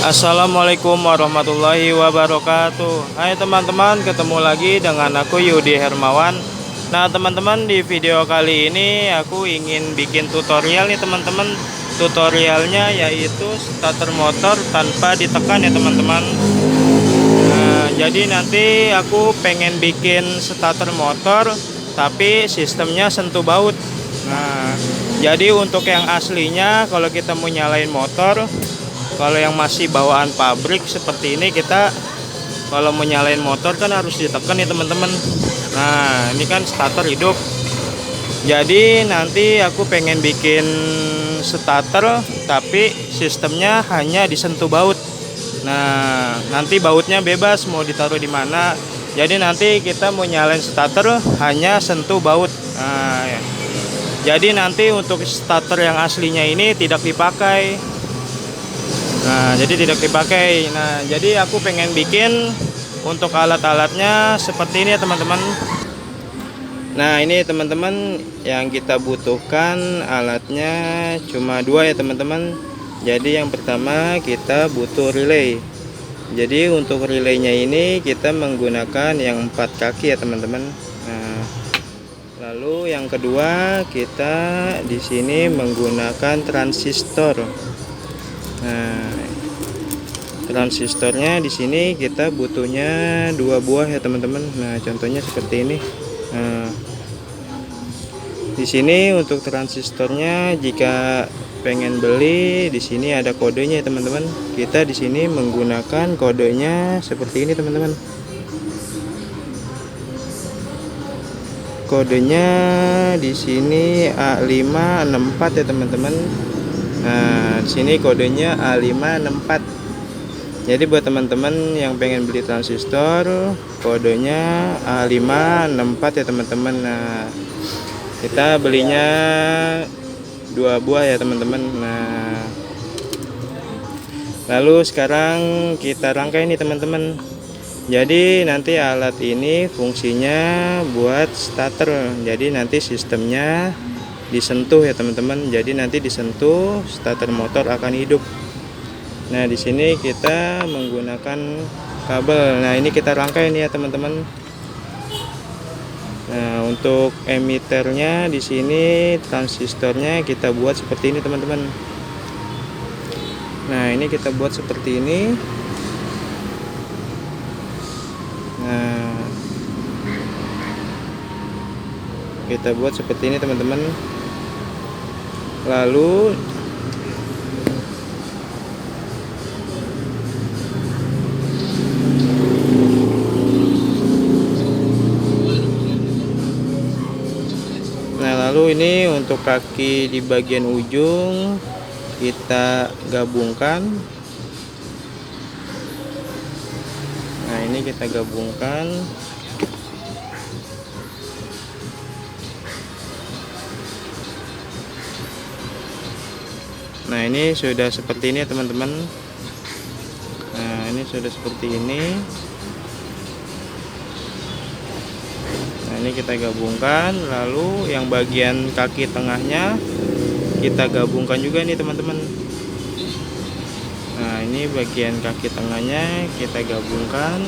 Assalamualaikum warahmatullahi wabarakatuh. Hai teman-teman, ketemu lagi dengan aku Yudi Hermawan. Nah teman-teman, di video kali ini aku ingin bikin tutorial nih teman-teman. Tutorialnya yaitu starter motor tanpa ditekan ya teman-teman. Nah jadi nanti aku pengen bikin starter motor tapi sistemnya sentuh baut. Nah jadi untuk yang aslinya, kalau kita mau nyalain motor, kalau yang masih bawaan pabrik seperti ini, kita kalau mau nyalain motor kan harus ditekan ya teman-teman. Nah ini kan starter hidup. Jadi nanti aku pengen bikin starter tapi sistemnya hanya disentuh baut. Nah nanti bautnya bebas mau ditaruh di mana. Jadi nanti kita mau nyalain starter hanya sentuh baut. Nah, ya. Jadi nanti untuk starter yang aslinya ini tidak dipakai. Nah jadi tidak dipakai. Nah jadi aku pengen bikin untuk alat-alatnya seperti ini ya teman-teman. Nah ini teman-teman, yang kita butuhkan alatnya cuma dua ya teman-teman. Jadi yang pertama kita butuh relay. Jadi untuk relaynya ini kita menggunakan yang 4 kaki ya teman-teman. Nah lalu yang kedua kita di sini menggunakan transistor. Nah, transistornya di sini kita butuhnya 2 buah ya teman-teman. Nah, contohnya seperti ini. Nah, di sini untuk transistornya jika pengen beli, di sini ada kodenya ya teman-teman. Kita di sini menggunakan kodenya seperti ini teman-teman. Kodenya di sini A564 ya teman-teman. Nah, di sini kodenya A564. Jadi buat teman-teman yang pengen beli transistor, kodenya A564 ya teman-teman. Nah, kita belinya 2 buah ya teman-teman. Nah, lalu sekarang kita rangkai nih teman-teman. Jadi nanti alat ini fungsinya buat starter. Jadi nanti sistemnya disentuh ya teman-teman. Jadi nanti disentuh, starter motor akan hidup. Nah di sini kita menggunakan kabel. Nah ini kita rangkai nih ya teman-teman. Nah untuk emiternya di sini transistornya kita buat seperti ini teman-teman. Nah ini kita buat seperti ini. Nah kita buat seperti ini teman-teman. Lalu ini untuk kaki di bagian ujung kita gabungkan. Nah ini kita gabungkan. Nah ini sudah seperti ini ya teman-teman. Nah ini sudah seperti ini. Nah ini kita gabungkan. Lalu yang bagian kaki tengahnya kita gabungkan juga nih teman-teman. Nah ini bagian kaki tengahnya kita gabungkan.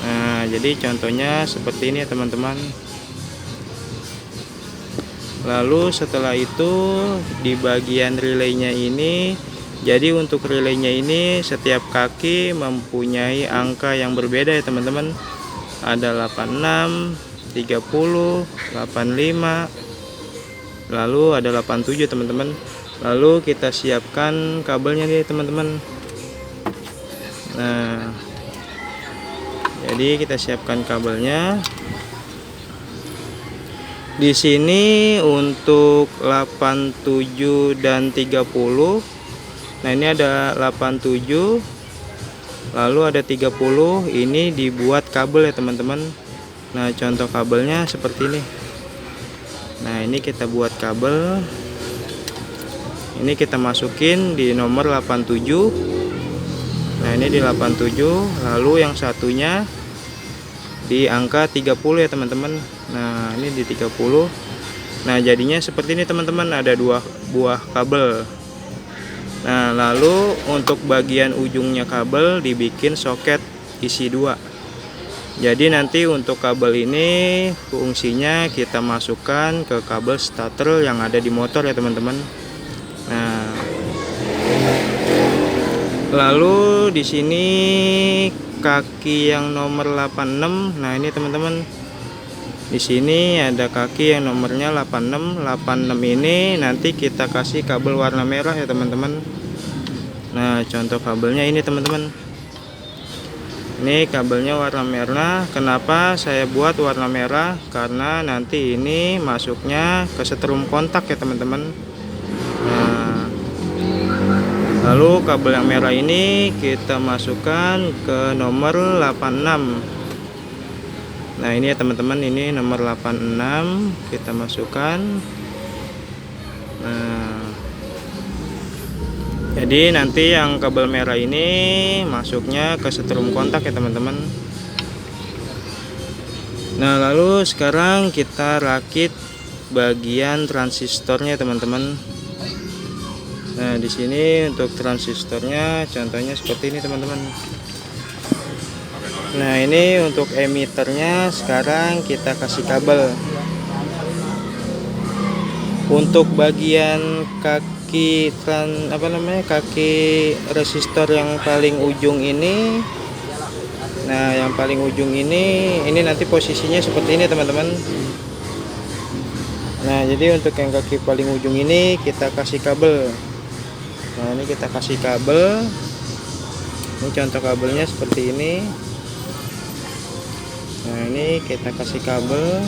Nah jadi contohnya seperti ini ya teman-teman. Lalu setelah itu di bagian relaynya ini, jadi untuk relaynya ini setiap kaki mempunyai angka yang berbeda ya teman-teman. Ada 86, 30, 85, lalu ada 87 teman-teman. Lalu kita siapkan kabelnya nih teman-teman. Nah jadi kita siapkan kabelnya. Di sini untuk 87 dan 30. Nah ini ada 87, lalu ada 30. Ini dibuat kabel ya teman-teman. Nah contoh kabelnya seperti ini. Nah ini kita buat kabel. Ini kita masukin di nomor 87. Nah ini di 87. Lalu yang satunya di angka 30 ya teman-teman. Nah ini di 30. Nah, jadinya seperti ini teman-teman, ada 2 buah kabel. Nah, lalu untuk bagian ujungnya kabel dibikin soket isi 2. Jadi nanti untuk kabel ini fungsinya kita masukkan ke kabel starter yang ada di motor ya teman-teman. Nah, lalu di sini kaki yang nomor 86. Nah, ini teman-teman. Di sini ada kaki yang nomornya 86. 86 ini nanti kita kasih kabel warna merah ya teman-teman. Nah, contoh kabelnya ini teman-teman. Ini kabelnya warna merah. Kenapa saya buat warna merah? Karena nanti ini masuknya ke setrum kontak ya teman-teman. Nah, lalu kabel yang merah ini kita masukkan ke nomor 86. Nah, ini ya teman-teman, ini nomor 86 kita masukkan. Nah, jadi nanti yang kabel merah ini masuknya ke setrum kontak ya teman-teman. Nah, lalu sekarang kita rakit bagian transistornya teman-teman. Nah, di sini untuk transistornya contohnya seperti ini teman-teman. Nah, ini untuk emiternya sekarang kita kasih kabel. Untuk bagian kaki kaki resistor yang paling ujung ini. Nah, yang paling ujung ini nanti posisinya seperti ini teman-teman. Nah, jadi untuk yang kaki paling ujung ini kita kasih kabel. Nah, ini kita kasih kabel. Ini contoh kabelnya seperti ini. Nah, ini kita kasih kabel.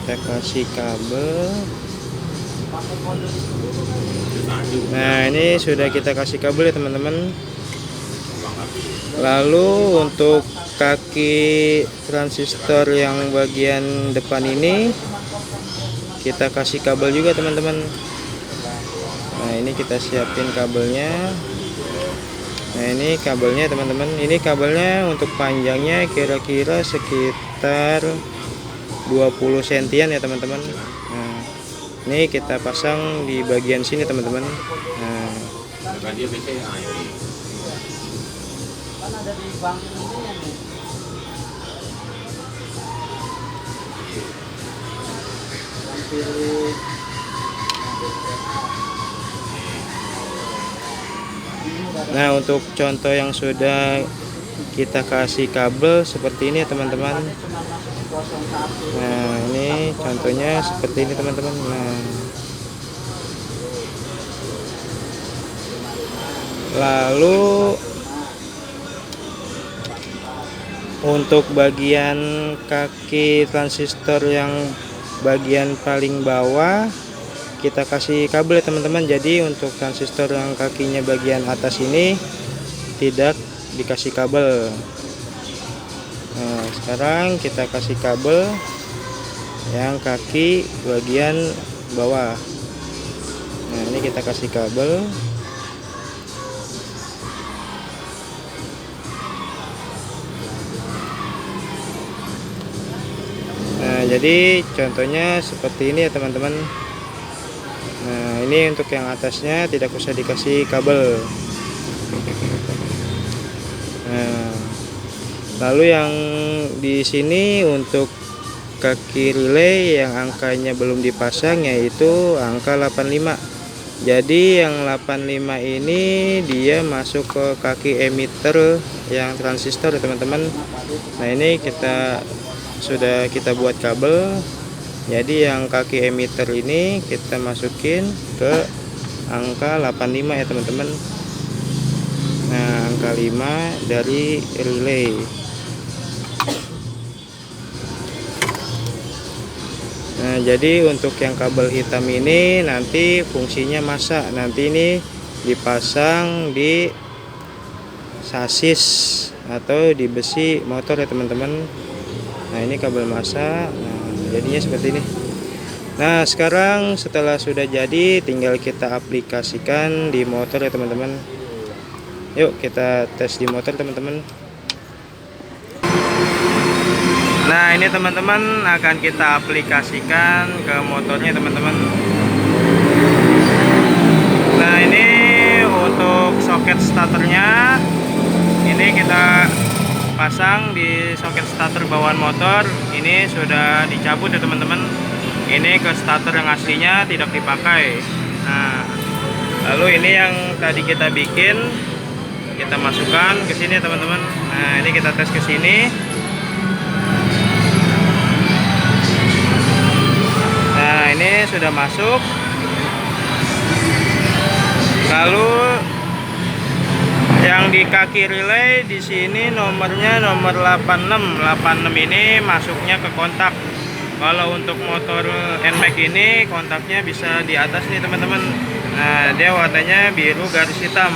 Kita kasih kabel. Nah, ini sudah kita kasih kabel ya teman-teman. Lalu untuk kaki transistor yang bagian depan ini kita kasih kabel juga teman-teman. Nah, ini kita siapin kabelnya. Nah, ini kabelnya teman-teman. Ini kabelnya untuk panjangnya kira-kira sekitar 20 sentian ya teman-teman. Nah, ini kita pasang di bagian sini teman-teman. Nah, nah, untuk contoh yang sudah kita kasih kabel seperti ini ya teman-teman. Nah, ini contohnya seperti ini teman-teman. Nah, lalu untuk bagian kaki transistor yang bagian paling bawah kita kasih kabel ya teman-teman. Jadi untuk transistor yang kakinya bagian atas ini tidak dikasih kabel. Nah, sekarang kita kasih kabel yang kaki bagian bawah. Nah, ini kita kasih kabel. Nah, jadi contohnya seperti ini ya teman-teman. Nah, ini untuk yang atasnya tidak usah dikasih kabel. Nah, lalu yang di sini untuk kaki relay yang angkanya belum dipasang yaitu angka 85. Jadi yang 85 ini dia masuk ke kaki emitter yang transistor ya teman-teman. Nah, ini sudah kita buat kabel. Jadi yang kaki emitter ini kita masukin ke angka 85 ya teman-teman. Nah, angka 5 dari relay. Nah, jadi untuk yang kabel hitam ini nanti fungsinya masa. Nanti ini dipasang di sasis atau di besi motor ya teman-teman. Nah, ini kabel masa. Nah, jadinya seperti ini. Nah, sekarang setelah sudah jadi tinggal kita aplikasikan di motor ya teman-teman. Yuk kita tes di motor teman-teman. ini teman-teman akan kita aplikasikan ke motornya teman-teman. Nah, ini untuk soket starternya, ini kita pasang di soket starter bawaan motor. Ini sudah dicabut ya teman-teman. Ini ke starter yang aslinya tidak dipakai. Nah, lalu ini yang tadi kita bikin, kita masukkan ke sini teman-teman. Nah, ini kita tes ke sini. Nah, ini sudah masuk. Lalu yang di kaki relay di sini nomornya nomor 86. 86 ini masuknya ke kontak. Kalau untuk motor NMAX ini kontaknya bisa di atas nih teman-teman. Nah, dia warnanya biru garis hitam.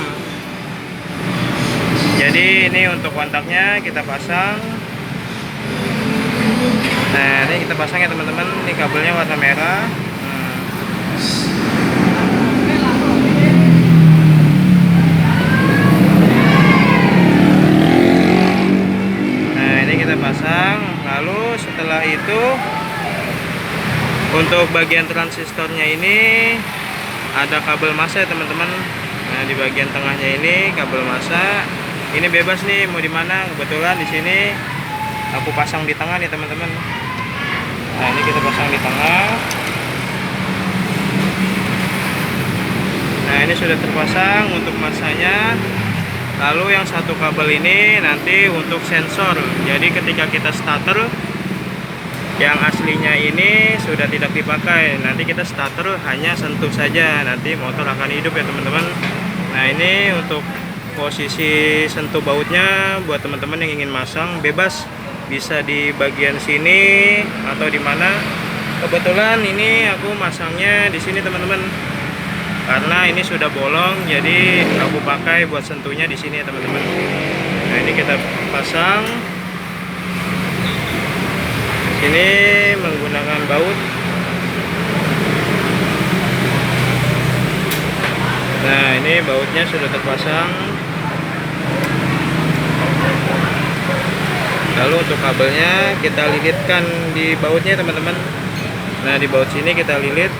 Jadi ini untuk kontaknya kita pasang. Nah, ini kita pasang ya teman-teman. Ini kabelnya warna merah. Kita pasang. Lalu setelah itu untuk bagian transistornya ini ada kabel massa ya teman-teman. Nah, di bagian tengahnya ini kabel massa. Ini bebas nih mau di mana. Kebetulan di sini aku pasang di tengah nih teman-teman. Nah, ini kita pasang di tengah. Nah, ini sudah terpasang untuk massanya. Lalu yang satu kabel ini nanti untuk sensor. Jadi ketika kita starter, yang aslinya ini sudah tidak dipakai. Nanti kita starter hanya sentuh saja, nanti motor akan hidup ya teman-teman. Nah, ini untuk posisi sentuh bautnya buat teman-teman yang ingin masang bebas, bisa di bagian sini atau di mana. Kebetulan ini aku masangnya di sini teman-teman. Karena ini sudah bolong, jadi aku pakai buat sentuhnya di sini ya teman-teman. Nah, ini kita pasang. Ini menggunakan baut. Nah, ini bautnya sudah terpasang. Lalu untuk kabelnya kita lilitkan di bautnya teman-teman. Nah, di baut sini kita lilit.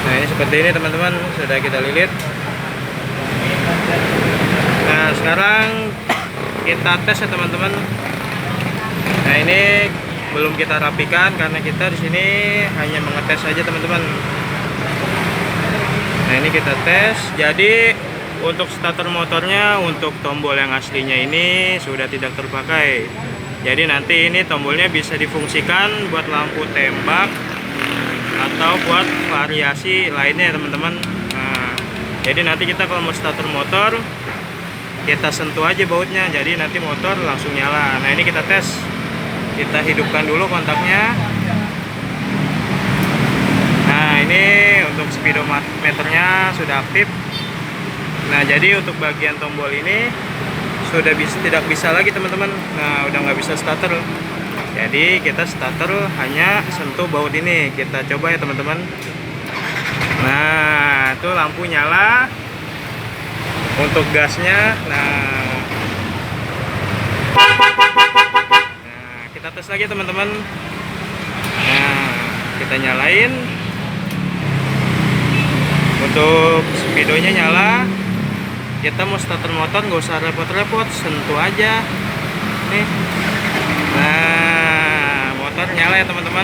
Nah, ini seperti ini teman-teman, sudah kita lilit. Nah, sekarang kita tes ya teman-teman. Nah, ini belum kita rapikan karena kita di sini hanya mengetes saja teman-teman. Nah, ini kita tes. Jadi untuk starter motornya, untuk tombol yang aslinya ini sudah tidak terpakai. Jadi nanti ini tombolnya bisa difungsikan buat lampu tembak atau buat variasi lainnya teman-teman. Nah, jadi nanti kita kalau mau starter motor, kita sentuh aja bautnya, jadi nanti motor langsung nyala. Nah, ini kita tes. Kita hidupkan dulu kontaknya. Nah, ini untuk speedometernya sudah aktif. Nah, jadi untuk bagian tombol ini sudah tidak bisa lagi teman-teman. Nah, udah nggak bisa starter. Jadi kita starter hanya sentuh baut ini. Kita coba ya teman-teman. Nah, itu lampu nyala. Untuk gasnya, nah kita tes lagi teman-teman. Nah, kita nyalain. Untuk speedonya nyala. Kita mau starter motor nggak usah repot-repot, sentuh aja nih. Nah, motor nyala ya teman-teman.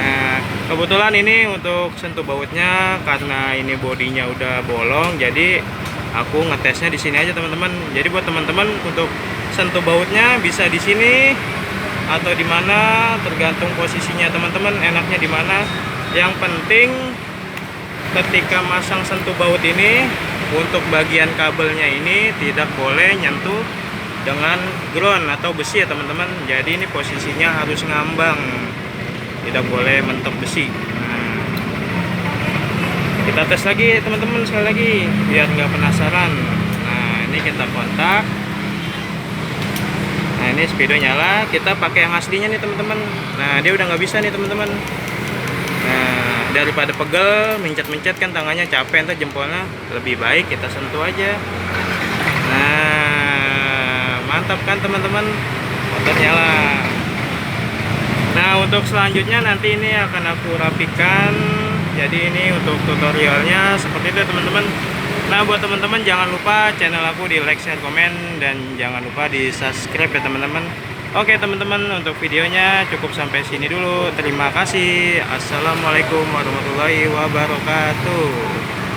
Nah, kebetulan ini untuk sentuh bautnya karena ini bodinya udah bolong, jadi aku ngetesnya di sini aja teman-teman. Jadi buat teman-teman untuk sentuh bautnya bisa di sini atau di mana, tergantung posisinya teman-teman enaknya di mana. Yang penting ketika masang sentuh baut ini, untuk bagian kabelnya ini tidak boleh nyentuh dengan ground atau besi ya teman-teman. Jadi ini posisinya harus ngambang, tidak boleh mentok besi. Nah, kita tes lagi teman-teman sekali lagi biar nggak penasaran. Nah, ini kita kontak. Nah, ini speedo nyala. Kita pakai yang aslinya nih teman-teman. Nah, dia udah nggak bisa nih teman-teman. Nah, daripada pegel mencet-mencet kan tangannya capek, entar jempolnya, lebih baik kita sentuh aja. Mantap kan teman-teman, motor nyala. Nah untuk selanjutnya nanti ini akan aku rapikan. Jadi ini untuk tutorialnya seperti itu teman-teman. Nah buat teman-teman jangan lupa channel aku di like, share, komen, dan jangan lupa di subscribe ya teman-teman. Oke teman-teman, untuk videonya cukup sampai sini dulu. Terima kasih. Assalamualaikum warahmatullahi wabarakatuh.